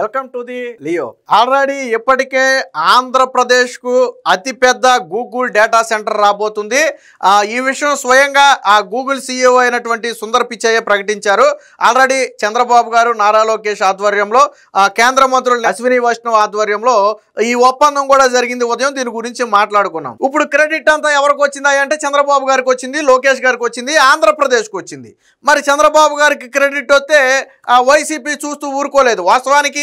Welcome to the Leo. Already ఇప్పటికే ఆంధ్రప్రదేశ్ కు అతిపెద్ద గూగుల్ డేటా సెంటర్ రాబోతుంది. ఈ విషయం స్వయంగా ఆ గూగుల్ CEO అయినటువంటి సుందర్ పిచాయ్ ప్రకటించారు. ఆల్రెడీ చంద్రబాబు గారు, నారా లోకేష్ ఆధ్వర్యంలో, కేంద్ర మంత్రులు అశ్విని వైష్ణవ్ ఆధ్వర్యంలో ఈ ఒప్పందం కూడా జరిగింది. ఉదయం దీని గురించి మాట్లాడుకున్నాం. ఇప్పుడు క్రెడిట్ అంతా ఎవరికి వచ్చిందా అంటే చంద్రబాబు గారికి వచ్చింది, లోకేష్ గారికి వచ్చింది, ఆంధ్రప్రదేశ్కి వచ్చింది. మరి చంద్రబాబు గారికి క్రెడిట్ వస్తే వైసీపీ చూస్తూ ఊరుకోలేదు. వాస్తవానికి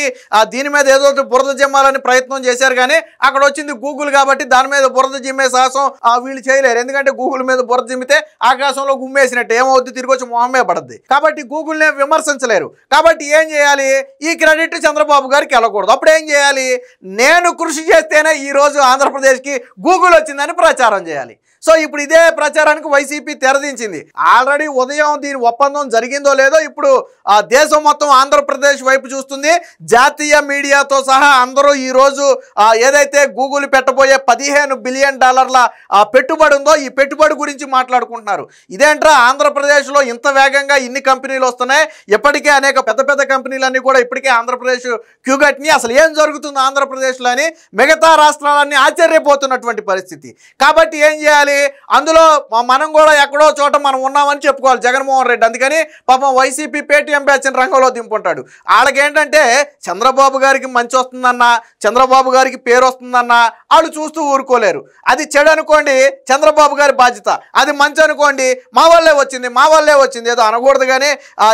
దీని మీద ఏదో బురద జిమ్మాలని ప్రయత్నం చేశారు, కానీ అక్కడ వచ్చింది గూగుల్ కాబట్టి దాని మీద బురద జిమ్మే సాహసం వీళ్ళు చేయలేరు. ఎందుకంటే గూగుల్ మీద బురద జిమ్మితే ఆకాశంలో గుమ్మేసినట్టు ఏమవుద్ది, తిరిగి వచ్చి మొహమ్మే పడద్ది. కాబట్టి గూగుల్నే విమర్శించలేరు. కాబట్టి ఏం చేయాలి? ఈ క్రెడిట్ చంద్రబాబు గారికి వెళ్ళకూడదు. అప్పుడు ఏం చేయాలి? నేను కృషి చేస్తేనే ఈరోజు ఆంధ్రప్రదేశ్కి గూగుల్ వచ్చిందని ప్రచారం చేయాలి. సో ఇప్పుడు ఇదే ప్రచారానికి వైసీపీ తెరదించింది. ఆల్రెడీ ఉదయం దీని ఒప్పందం జరిగిందో లేదో ఇప్పుడు దేశం మొత్తం ఆంధ్రప్రదేశ్ వైపు చూస్తుంది. జాతీయ మీడియాతో సహా అందరూ ఈరోజు ఏదైతే గూగుల్ పెట్టబోయే $15 బిలియన్ పెట్టుబడి ఉందో ఈ పెట్టుబడి గురించి మాట్లాడుకుంటున్నారు. ఇదేంట్రా ఆంధ్రప్రదేశ్లో ఇంత వేగంగా ఇన్ని కంపెనీలు వస్తున్నాయి, ఇప్పటికే అనేక పెద్ద పెద్ద కంపెనీలన్నీ కూడా ఇప్పటికే ఆంధ్రప్రదేశ్ క్యూగట్ని, అసలు ఏం జరుగుతుంది ఆంధ్రప్రదేశ్లో అని మిగతా రాష్ట్రాలన్నీ ఆశ్చర్యపోతున్నటువంటి పరిస్థితి. కాబట్టి ఏం చేయాలి? అందులో మనం కూడా ఎక్కడో చోట మనం ఉన్నామని చెప్పుకోవాలి జగన్మోహన్ రెడ్డి. అందుకని పాపం వైసీపీ పేటీఎం బ్యాచ్ని రంగంలో దింపుంటాడు. వాళ్ళకేంటంటే చంద్రబాబు గారికి మంచి వస్తుందన్నా, చంద్రబాబు గారికి పేరు వస్తుందన్నా వాళ్ళు చూస్తూ ఊరుకోలేరు. అది చెడు అనుకోండి చంద్రబాబు గారి బాధ్యత, అది మంచి అనుకోండి మా వల్లే వచ్చింది, మా వల్లే వచ్చింది. ఏదో అనకూడదు, కానీ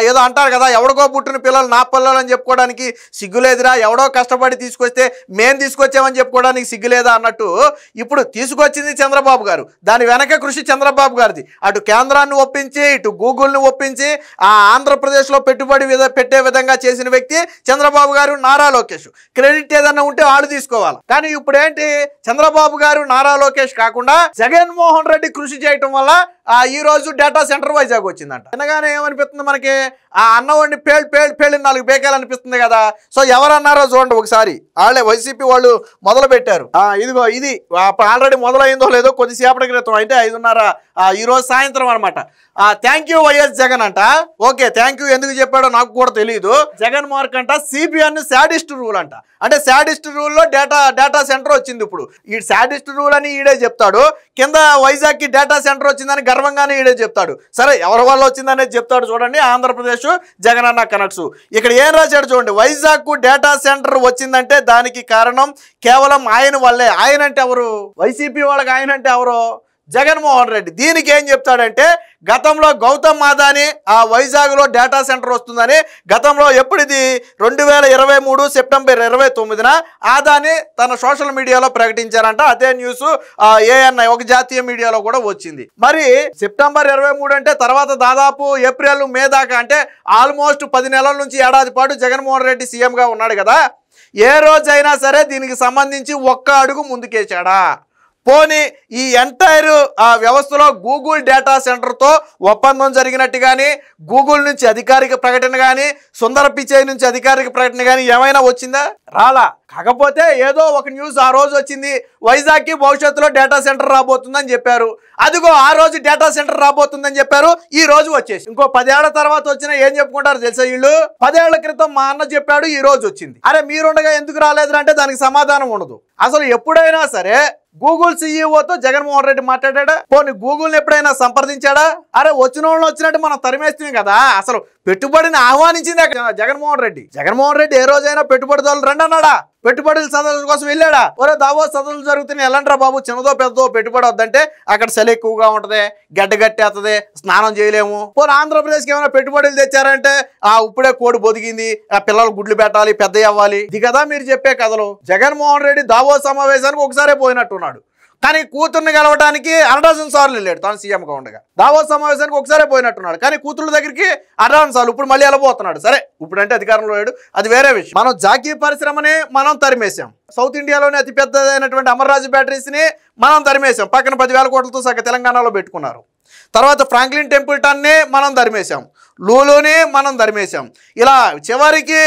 ఏదో అంటారు కదా, ఎవడికో పుట్టిన పిల్లలు నా పిల్లలు అని చెప్పుకోవడానికి సిగ్గులేదురా, ఎవడో కష్టపడి తీసుకొస్తే మేము తీసుకొచ్చామని చెప్పుకోవడానికి సిగ్గులేదా అన్నట్టు ఇప్పుడు తీసుకొచ్చింది చంద్రబాబు గారు. దాని వెనక కృషి చంద్రబాబు గారిది. అటు కేంద్రాన్ని ఒప్పించి, ఇటు గూగుల్ని ఒప్పించి ఆంధ్రప్రదేశ్లో పెట్టుబడి పెట్టే విధంగా చేసిన వ్యక్తి చంద్రబాబు గారు, నారా లోకేష్. క్రెడిట్ ఏదన్నా ఉంటే వాళ్ళు తీసుకోవాలి. కానీ ఇప్పుడు ఏంటి, చంద్రబాబు గారు, నారా లోకేష్ కాకుండా జగన్మోహన్ రెడ్డి కృషి చేయటం వల్ల ఈ రోజు డేటా సెంటర్ వైజాగ్ వచ్చిందంట. వినగానే ఏమనిపిస్తుంది మనకి, అన్నవాడిని పేళ్ళు 4 బేకాలు అనిపిస్తుంది కదా. సో ఎవరన్నారో చూడండి ఒకసారి. వాళ్ళే వైసీపీ వాళ్ళు మొదలు పెట్టారు. ఇదిగో ఇది ఆల్రెడీ మొదలైందో లేదో కొద్దిసేపటి క్రితం, అయితే 5:30 ఈరోజు సాయంత్రం అనమాట. థ్యాంక్ యూ వైఎస్ జగన్ అంట. ఓకే, థ్యాంక్ యూ ఎందుకు చెప్పాడో నాకు కూడా తెలియదు. జగన్ మార్క్ అంట సిబిఎన్ శాడిస్ట్ రూల్ అంట. అంటే శాడిస్ట్ రూల్లో డేటా సెంటర్ వచ్చింది. ఇప్పుడు ఈ శాడిస్ట్ రూల్ అని ఈడే చెప్తాడు, కింద వైజాగ్కి డేటా సెంటర్ వచ్చిందని గర్వంగానే ఈడే చెప్తాడు. సరే, ఎవరి వల్ల వచ్చిందనేది చెప్తాడు చూడండి. ఆంధ్రప్రదేశ్ జగనన్న కనెక్ట్స్. ఇక్కడ ఏం రాశాడు చూడండి, వైజాగ్కు డేటా సెంటర్ వచ్చిందంటే దానికి కారణం కేవలం ఆయన వల్లే. ఆయన అంటే ఎవరు? వైసీపీ వాళ్ళకి ఆయన అంటే ఎవరు? జగన్మోహన్ రెడ్డి. దీనికి ఏం చెప్తాడంటే, గతంలో గౌతమ్ అదానీ వైజాగ్లో డేటా సెంటర్ వస్తుందని గతంలో ఎప్పుడిది 2023 సెప్టెంబర్ 29న అదానీ తన సోషల్ మీడియాలో ప్రకటించారంట. అదే న్యూస్ ANI ఒక జాతీయ మీడియాలో కూడా వచ్చింది. మరి సెప్టెంబర్ 23 అంటే తర్వాత దాదాపు ఏప్రిల్ మే దాకా, అంటే ఆల్మోస్ట్ 10 నెలల నుంచి ఏడాది పాటు జగన్మోహన్ రెడ్డి సీఎంగా ఉన్నాడు కదా. ఏ రోజైనా సరే దీనికి సంబంధించి ఒక్క అడుగు ముందుకేశాడా? పోనీ ఈ ఎంటైర్ వ్యవస్థలో గూగుల్ డేటా సెంటర్తో ఒప్పందం జరిగినట్టు కానీ, గూగుల్ నుంచి అధికారిక ప్రకటన కానీ, సుందర్ పిచాయ్ నుంచి అధికారిక ప్రకటన కానీ ఏమైనా వచ్చిందా? రాలా. కాకపోతే ఏదో ఒక న్యూస్ ఆ రోజు వచ్చింది, వైజాగ్కి భవిష్యత్తులో డేటా సెంటర్ రాబోతుందని చెప్పారు. అదిగో ఆ రోజు డేటా సెంటర్ రాబోతుందని చెప్పారు, ఈ రోజు వచ్చేసి. ఇంకో 10 ఏళ్ల తర్వాత వచ్చినా ఏం చెప్పుకుంటారు తెలుసా వీళ్ళు? 10 ఏళ్ల క్రితం మా అన్న చెప్పాడు, ఈ రోజు వచ్చింది. అరే మీరుండగా ఎందుకు రాలేదు అంటే దానికి సమాధానం ఉండదు. అసలు ఎప్పుడైనా సరే గూగుల్ CEOతో జగన్మోహన్ రెడ్డి మాట్లాడా? పోనీ గూగుల్ని ఎప్పుడైనా సంప్రదించాడా? అరే వచ్చిన వాళ్ళు వచ్చినట్టు మనం తరిమేస్తుంది కదా. అసలు పెట్టుబడిని ఆహ్వానించింది జగన్మోహన్ రెడ్డి. జగన్మోహన్ రెడ్డి ఏ రోజైనా పెట్టుబడిదారులు రండి అన్నాడా? పెట్టుబడుల సదస్సుల కోసం వెళ్ళాడా? ఒరే దావోస్ సదస్సులు జరుగుతున్నాయి, ఎలాంట్రా బాబు, చిన్నదో పెద్దదో పెట్టుబడి వద్దంటే అక్కడ చలి ఎక్కువగా ఉంటది, గడ్డగట్టేస్తుంది, స్నానం చేయలేము. పోనీ ఆంధ్రప్రదేశ్కి ఏమైనా పెట్టుబడులు తెచ్చారంటే ఇప్పుడే కోడి బొదిగింది, పిల్లలు గుడ్లు పెట్టాలి, పెద్ద అవ్వాలి, ఇది కదా మీరు చెప్పే కథలు. జగన్మోహన్ రెడ్డి దావోస్ సమావేశానికి ఒకసారే పోయినట్టున్నాడు, కానీ కూతుర్ని కలవడానికి 100 సార్లు వెళ్ళాడు తాను సీఎంగా ఉండగా. దావోస్ సమావేశానికి ఒకసారే పోయినట్టున్నాడు, కానీ కూతుళ్ళ దగ్గరికి 100 సార్లు. ఇప్పుడు మళ్ళీ వెళ్ళబోతున్నాడు. సరే, ఇప్పుడంటే అధికారంలో లేడు, అది వేరే విషయం. మనం జాకీ పరిశ్రమని మనం తరిమేశాం. సౌత్ ఇండియాలోనే అతిపెద్దదైనటువంటి అమర్రాజు బ్యాటరీస్ని మనం తరిమేశాం. పక్కన 10,000 కోట్లతో సగ తెలంగాణలో పెట్టుకున్నారు. తర్వాత ఫ్రాంక్లిన్ టెంపుల్టన్ని మనం తరిమేశాం, లూలుని మనం తరిమేశాం. ఇలా చివరికి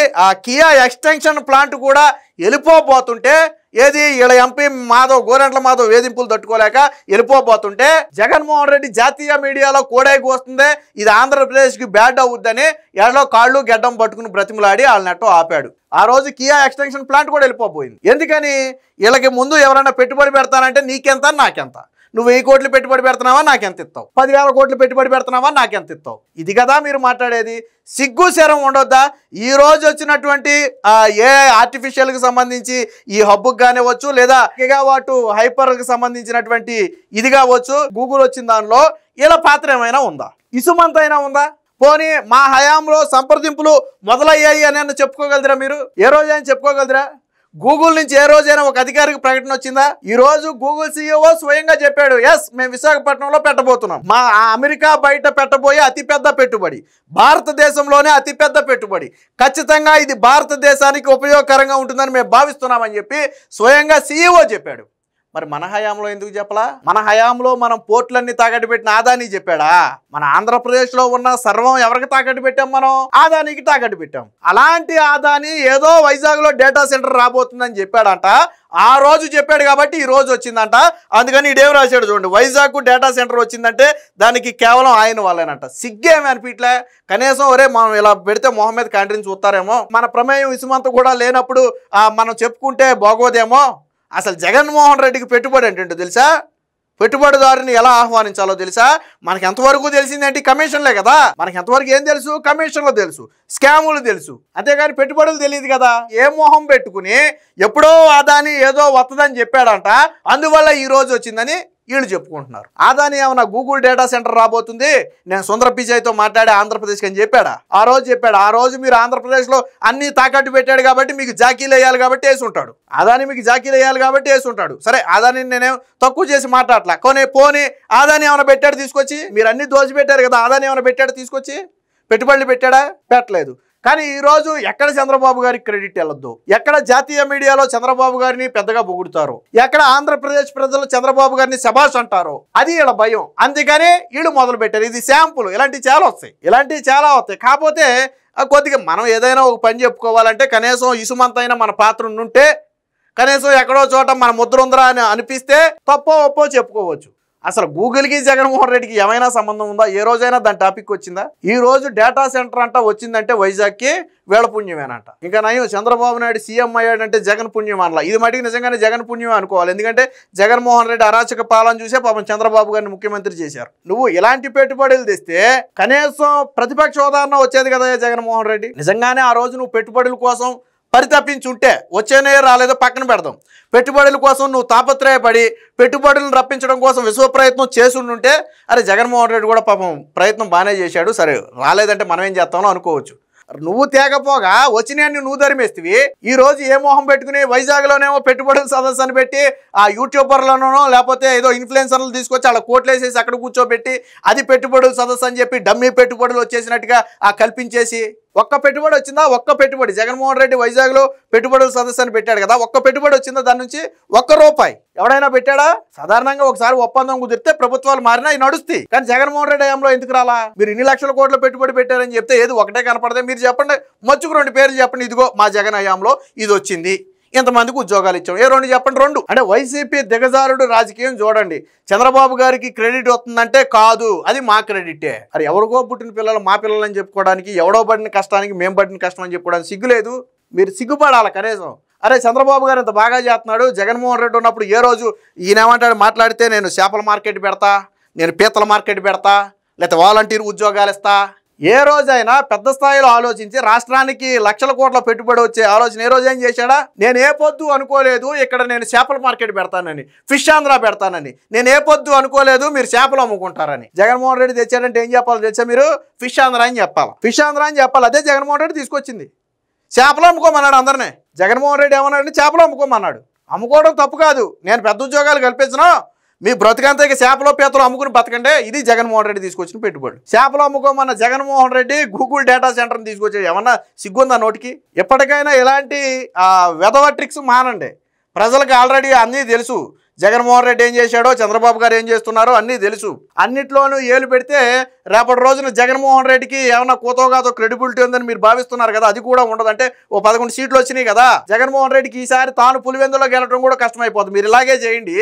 కియా ఎక్స్టెన్షన్ ప్లాంట్ కూడా వెళ్ళిపోతుంటే ఏది వీళ్ళ ఎంపీ మాధవ్ గోరెంట్ల మాధవ్ వేధింపులు తట్టుకోలేక వెళ్ళిపోబోతుంటే జగన్మోహన్ రెడ్డి జాతీయ మీడియాలో కోడైకి వస్తుందే ఇది ఆంధ్రప్రదేశ్కి బ్యాడ్ అవుద్దని ఎడలో కాళ్ళు గెడ్డం పట్టుకుని బ్రతిమలాడి వాళ్ళ నెట్టో ఆపాడు. ఆ రోజు కియా ఎక్స్టెన్షన్ ప్లాంట్ కూడా వెళ్ళిపోయింది. ఎందుకని వీళ్ళకి ముందు ఎవరైనా పెట్టుబడి పెడతానంటే నీకెంత నాకెంత, నువ్వు 1000 కోట్లు పెట్టుబడి పెడుతున్నావా నాకెంత ఇస్తావు, 10,000 కోట్లు పెట్టుబడి పెడుతున్నావా నాకెంత ఇస్తావు, ఇది కదా మీరు మాట్లాడేది. సిగ్గు శరం ఉండొద్దా? ఈ రోజు వచ్చినటువంటి ఏ ఆర్టిఫిషియల్కి సంబంధించి ఈ హబ్బుకి కానివ్వచ్చు లేదా గిగావాట్ హైపర్కి సంబంధించినటువంటి ఇది కావచ్చు గూగుల్ వచ్చిన దానిలో వీళ్ళ పాత్ర ఏమైనా ఉందా, ఇసుమంతైనా ఉందా? పోనీ మా హయాంలో సంప్రదింపులు మొదలయ్యాయి అని చెప్పుకోగలరా మీరు? ఏ రోజైనా చెప్పుకోగలరా? గూగుల్ నుంచి ఏ రోజైనా ఒక అధికారిక ప్రకటన వచ్చిందా? ఈ రోజు గూగుల్ CEO స్వయంగా చెప్పాడు, ఎస్ మేము విశాఖపట్నంలో పెట్టబోతున్నాం. మా అమెరికా బయట పెట్టబోయే అతిపెద్ద పెట్టుబడి, భారతదేశంలోనే అతిపెద్ద పెట్టుబడి, ఖచ్చితంగా ఇది భారతదేశానికి ఉపయోగకరంగా ఉంటుందని మేము భావిస్తున్నామని చెప్పి స్వయంగా CEO చెప్పాడు. మరి మన హయాంలో ఎందుకు చెప్పలా? మన హయాంలో మనం పోర్టులన్నీ తాకట్టు పెట్టిన ఆదాని చెప్పాడా? మన ఆంధ్రప్రదేశ్లో ఉన్న సర్వం ఎవరికి తాకట్టు పెట్టాం? మనం ఆదానికి తాకట్టు పెట్టాం. అలాంటి ఆదాని ఏదో వైజాగ్లో డేటా సెంటర్ రాబోతుందని చెప్పాడంట. ఆ రోజు చెప్పాడు కాబట్టి ఈ రోజు వచ్చిందంట. అందుకని ఇదేం రాశాడు చూడండి, వైజాగ్ డేటా సెంటర్ వచ్చిందంటే దానికి కేవలం ఆయన వాళ్ళేనంట. సిగ్గేమి అనిపించలే కనీసం. ఒరే మనం ఇలా పెడితే మొహం మీద కంట్రీని చూస్తారేమో, మన ప్రమేయం ఇసుమంత కూడా లేనప్పుడు మనం చెప్పుకుంటే బాగోదేమో. అసలు జగన్మోహన్ రెడ్డికి పెట్టుబడి ఏంటంటే తెలుసా? పెట్టుబడిదారుని ఎలా ఆహ్వానించాలో తెలుసా? మనకి ఎంతవరకు తెలిసిందేంటి? కమిషన్లే కదా. మనకి ఎంతవరకు ఏం తెలుసు? కమిషన్లు తెలుసు, స్కాములు తెలుసు, అంతేగాని పెట్టుబడులు తెలియదు కదా. ఏ మోహం పెట్టుకుని ఎప్పుడో అదాని ఏదో వస్తుందని చెప్పాడంట, అందువల్ల ఈ రోజు వచ్చిందని వీళ్ళు చెప్పుకుంటున్నారు. ఆదాని ఏమన్నా గూగుల్ డేటా సెంటర్ రాబోతుంది నేను సుందర పిచాయ్తో మాట్లాడే ఆంధ్రప్రదేశ్కి అని చెప్పాడా? ఆ రోజు చెప్పాడు. ఆ రోజు మీరు ఆంధ్రప్రదేశ్లో అన్ని తాకట్టు పెట్టాడు కాబట్టి మీకు జాకీలు వేయాలి కాబట్టి వేసి ఉంటాడు. ఆదాని మీకు జాకీలు వేయాలి కాబట్టి వేసి ఉంటాడు. సరే ఆదాని నేనేం తక్కువ చేసి మాట్లాడలా. పోనీ ఆదాని ఏమైనా పెట్టాడు తీసుకొచ్చి? మీరు అన్ని దోచిపెట్టారు కదా, ఆదాని ఏమైనా పెట్టాడు తీసుకొచ్చి? పెట్టుబడులు పెట్టాడా? పెట్టలేదు. కానీ ఈరోజు ఎక్కడ చంద్రబాబు గారికి క్రెడిట్ వెళ్ళొద్దు, ఎక్కడ జాతీయ మీడియాలో చంద్రబాబు గారిని పెద్దగా పొగుడుతారు, ఎక్కడ ఆంధ్రప్రదేశ్ ప్రజలు చంద్రబాబు గారిని శభాష్ అంటారు, అది వీళ్ళ భయం. అందుకని వీళ్ళు మొదలు పెట్టారు. ఇది శాంపుల్. ఇలాంటివి చాలా వస్తాయి. కాకపోతే కొద్దిగా మనం ఏదైనా ఒక పని చెప్పుకోవాలంటే కనీసం ఇసుమంతైనా మన పాత్ర ఉంటే, కనీసం ఎక్కడో చోట మన ముద్ర ఉందరా అని అనిపిస్తే తప్పో ఒప్పో చెప్పుకోవచ్చు. అసలు గూగుల్కి జగన్మోహన్ రెడ్డికి ఏమైనా సంబంధం ఉందా? ఏ రోజైనా దాని టాపిక్ వచ్చిందా? ఈ రోజు డేటా సెంటర్ అంట వచ్చిందంటే వైజాగ్కి వీళ్ళ పుణ్యమేనంట. ఇంకా నయం చంద్రబాబు నాయుడు సీఎం అయ్యాడంటే జగన్ పుణ్యం అనలా. ఇది మటుకు నిజంగానే జగన్ పుణ్యం అనుకోవాలి. ఎందుకంటే జగన్మోహన్ రెడ్డి అరాచక పాలన చూసే పాపం చంద్రబాబు గారిని ముఖ్యమంత్రి చేశారు. నువ్వు ఇలాంటి పెట్టుబడులు తెస్తే కనీసం ప్రతిపక్ష హోదాన్న వచ్చేది కదా జగన్మోహన్ రెడ్డి. నిజంగానే ఆ రోజు నువ్వు పెట్టుబడుల కోసం పరితపించుంటే, వచ్చేనే రాలేదో పక్కన పెడదాం, పెట్టుబడుల కోసం నువ్వు తాపత్రయపడి పెట్టుబడులను రప్పించడం కోసం విశ్వ ప్రయత్నం చేసుంటే, అరే జగన్మోహన్ రెడ్డి కూడా పాపం ప్రయత్నం బాగానే చేశాడు, సరే రాలేదంటే మనం ఏం చేస్తామో అనుకోవచ్చు. నువ్వు తేకపోగా వచ్చినాయన్ని నువ్వు ధరిమేస్తవి. ఈ రోజు ఏ మోహం పెట్టుకుని వైజాగ్లోనేమో పెట్టుబడుల సదస్సు అని పెట్టి ఆ యూట్యూబర్లనో లేకపోతే ఏదో ఇన్ఫ్లుయెన్సర్లు తీసుకొచ్చి అలా కోట్లు వేసేసి అక్కడ కూర్చోబెట్టి అది పెట్టుబడుల సదస్సు అని చెప్పి డమ్మీ పెట్టుబడులు వచ్చేసినట్టుగా కల్పించేసి ఒక్క పెట్టుబడి వచ్చిందా? ఒక్క పెట్టుబడి జగన్మోహన్ రెడ్డి వైజాగ్లో పెట్టుబడుల సదస్సు అని పెట్టాడు కదా, ఒక్క పెట్టుబడి వచ్చిందా? దాని నుంచి ₹1 ఎవడైనా పెట్టాడా? సాధారణంగా ఒకసారి ఒప్పందం కుదిరితే ప్రభుత్వాలు మారినా ఇవి నడుస్తాయి. కానీ జగన్మోహన్ రెడ్డి హయాంలో ఎందుకు రాలా? మీరు ఇన్ని లక్షల కోట్ల పెట్టుబడి పెట్టారని చెప్తే ఏది ఒకటే కనపడదే. మీరు చెప్పండి, మచ్చుకు 2 పేర్లు చెప్పండి. ఇదిగో మా జగన్ హయాంలో ఇది వచ్చింది, ఇంతమందికి ఉద్యోగాలు ఇచ్చాం. ఏ 2 చెప్పండి. 2 అంటే వైసీపీ దిగజారుడు రాజకీయం చూడండి. చంద్రబాబు గారికి క్రెడిట్ వస్తుందంటే కాదు, అది మా క్రెడిటే. అది ఎవరికో పుట్టిన పిల్లలు మా పిల్లలని చెప్పుకోవడానికి, ఎవడో పడిన కష్టానికి మేము పడిన కష్టం అని చెప్పుకోవడానికి సిగ్గులేదు. మీరు సిగ్గుపడాలి కనీసం. అరే చంద్రబాబు గారు ఇంత బాగా చేస్తున్నాడు, జగన్మోహన్ రెడ్డి ఉన్నప్పుడు ఏ రోజు ఈయన ఏమంటాడు మాట్లాడితే నేను చేపల మార్కెట్ పెడతా, నేను పీతల మార్కెట్ పెడతా, లేకపోతే వాలంటీర్ ఉద్యోగాలు ఇస్తా, ఏ రోజైనా పెద్ద స్థాయిలో ఆలోచించి రాష్ట్రానికి లక్షల కోట్ల పెట్టుబడి వచ్చే ఆలోచన ఏ రోజు ఏం చేశాడా? నేను ఏ పొద్దు అనుకోలేదు ఇక్కడ నేను చేపల మార్కెట్ పెడతానని, ఫిష్ ఆంధ్ర పెడతానని, నేను ఏ పొద్దు అనుకోలేదు మీరు చేపలు అమ్ముకుంటారని. జగన్మోహన్ రెడ్డి తెచ్చాడంటే ఏం చెప్పాలి తెలుసా? మీరు ఫిష్ ఆంధ్ర అని చెప్పాలి, ఫిష్ ఆంధ్ర అని చెప్పాలి. అదే జగన్మోహన్ రెడ్డి తీసుకొచ్చింది. చేపలు అమ్ముకోమన్నాడు అందరినీ. జగన్మోహన్ రెడ్డి ఏమన్నాడు? చేపలు అమ్ముకోమన్నాడు. అమ్ముకోవడం తప్పు కాదు, నేను పెద్ద ఉద్యోగాలు కల్పించను, మీ బ్రతికంతా చేపలో పీతలు అమ్ముకుని బతకండి. ఇది జగన్మోహన్ రెడ్డి తీసుకొచ్చిన పెట్టుబడి. చేపలు అమ్ముకోమన్న జగన్మోహన్ రెడ్డి గూగుల్ డేటా సెంటర్ని తీసుకొచ్చాడు. ఏమన్నా సిగ్గుందా నోటికి? ఎప్పటికైనా ఇలాంటి వెధవ ట్రిక్స్ మానండి. ప్రజలకు ఆల్రెడీ అన్నీ తెలుసు. జగన్మోహన్ రెడ్డి ఏం చేశాడో, చంద్రబాబు గారు ఏం చేస్తున్నారో అన్నీ తెలుసు. అన్నిట్లోనూ ఏలు పెడితే రేపటి రోజున జగన్మోహన్ రెడ్డికి ఏమన్నా కూతోగాతో క్రెడిబిలిటీ ఉందని మీరు భావిస్తున్నారు కదా, అది కూడా ఉండదు. అంటే ఓ 11 సీట్లు వచ్చినాయి కదా, జగన్మోహన్ రెడ్డికి ఈసారి తాను పులివెందులో గెలవడం కూడా కష్టమైపోతుంది. మీరు ఇలాగే చేయండి.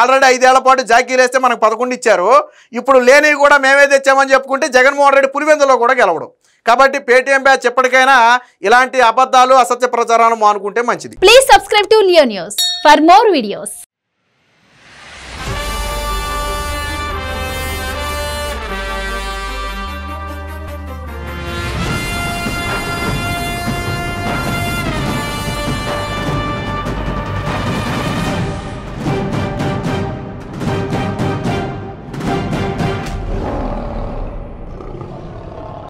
ఆల్రెడీ 5 ఏళ్ల పాటు జాకీలేస్తే మనకు 11 ఇచ్చారు. ఇప్పుడు లేనివి కూడా మేమే తెచ్చామని చెప్పుకుంటే జగన్మోహన్ రెడ్డి పులివెందులో కూడా గెలవడం. కాబట్టి పేటీఎం బ్యాచ్ ఎప్పటికైనా ఇలాంటి అబద్ధాలు, అసత్య ప్రచారాలు మానుకుంటే మంచిది. Please subscribe to Leo news for more videos.